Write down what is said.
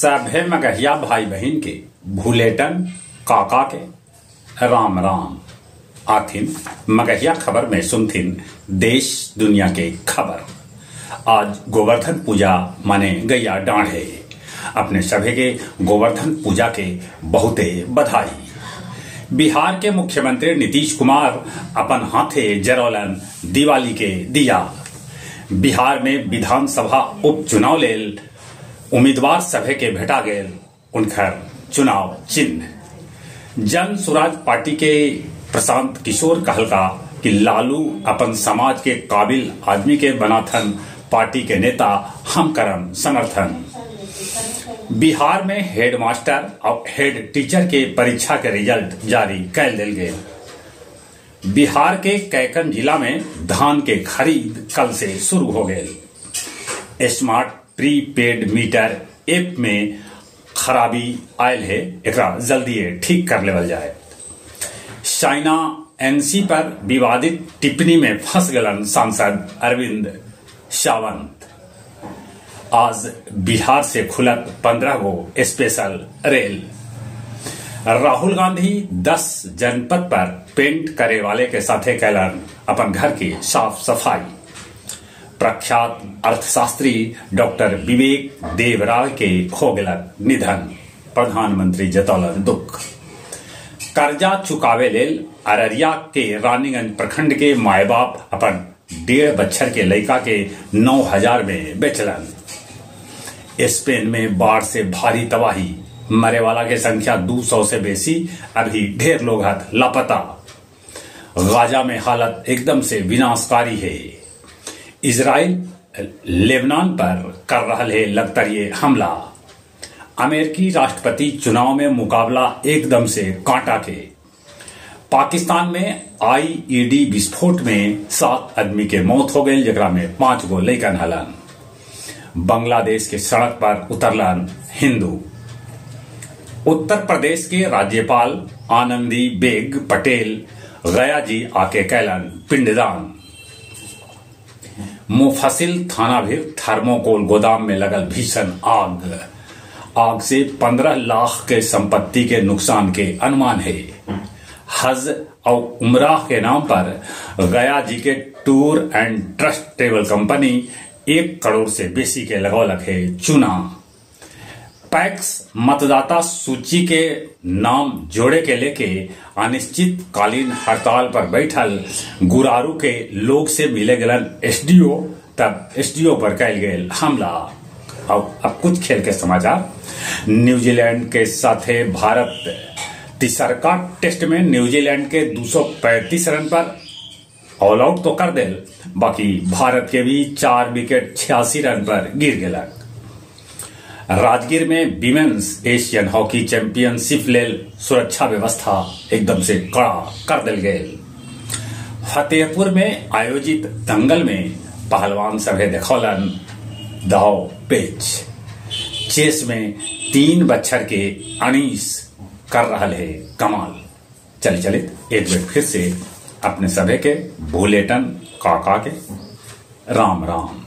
सभे मगहिया भाई बहन के भूलेटन काका के राम राम आथिन। मगहिया खबर में सुनथिन देश दुनिया के खबर। आज गोवर्धन पूजा माने गैया डाढ़े। अपने सभे के गोवर्धन पूजा के बहुते बधाई। बिहार के मुख्यमंत्री नीतीश कुमार अपन हाथे जरौलन दिवाली के दिया। बिहार में विधानसभा उपचुनाव लेल उम्मीदवार सभे के भेटा गेल उनकर चुनाव चिन्ह। जन स्वराज पार्टी के प्रशांत किशोर कहलका कि लालू अपन समाज के काबिल आदमी के बनाथन, पार्टी के नेता हम करम समर्थन। बिहार में हेड मास्टर और हेड टीचर के परीक्षा के रिजल्ट जारी कर दिल गए। बिहार के कैकन जिला में धान के खरीद कल से शुरू हो गए। स्मार्ट प्रीपेड मीटर ऐप में खराबी आयल है, एकरा जल्दी ठीक कर लेवल जाए। चाइना एनसी पर विवादित टिप्पणी में फंस गलन सांसद अरविंद सावंत। आज बिहार से खुलत 15 गो स्पेशल रेल। राहुल गांधी 10 जनपद पर पेंट करे वाले के साथे कैलन अपन घर की साफ सफाई। प्रख्यात अर्थशास्त्री डॉक्टर विवेक देवराय के हो गलन निधन, प्रधानमंत्री जतौलन दुख। कर्जा चुकावे लेल अररिया के रानीगंज प्रखंड के माए बाप अपन 1.5 बच्चर के लड़का के 9,000 में बेचलन। स्पेन में बाढ़ से भारी तबाही, मरे वाला की संख्या 200 से बेसी, अभी ढेर लोग लापता। गाजा में हालत एकदम से विनाशकारी है। इजराइल लेबनान पर कर रहा है लगतरिये हमला। अमेरिकी राष्ट्रपति चुनाव में मुकाबला एकदम से कांटा के। पाकिस्तान में आईईडी विस्फोट में 7 आदमी के मौत हो गई, जगरा में 5 गो लइकन हलन। बांग्लादेश के सड़क पर उतरलन हिंदू। उत्तर प्रदेश के राज्यपाल आनंदी बेग पटेल गया जी आके कैलन पिंडदान। मुफसिल थाना भी थर्मोकोल गोदाम में लगल भीषण आग से 15 लाख के संपत्ति के नुकसान के अनुमान है। हज और उमराह के नाम पर गया जी के tour and trust travel company 1 crore से बेसी के लगौलक है चुना। पैक्स मतदाता सूची के नाम जोड़े के लेके अनिश्चितकालीन हड़ताल पर बैठल गुरारू के लोग से मिले गलन एसडीओ, तब एसडीओ पर कैल गए हमला। अब कुछ खेल के समाचार। न्यूजीलैंड के साथे भारत तीसरका टेस्ट में न्यूजीलैंड के 235 रन पर ऑल आउट तो कर दिल, बाकी भारत के भी 4 विकेट 86 रन पर गिर गया। राजगीर में विमेन्स एशियन हॉकी चैंपियनशिप लेल सुरक्षा व्यवस्था एकदम से कड़ा कर दिल गए। फतेहपुर में आयोजित दंगल में पहलवान सभे देखौलन दाव पेच। चेस में 3 बच्चर के अनीस कर रहा है कमाल। चले एक बार फिर से अपने सभे के भूलेटन काका के राम राम।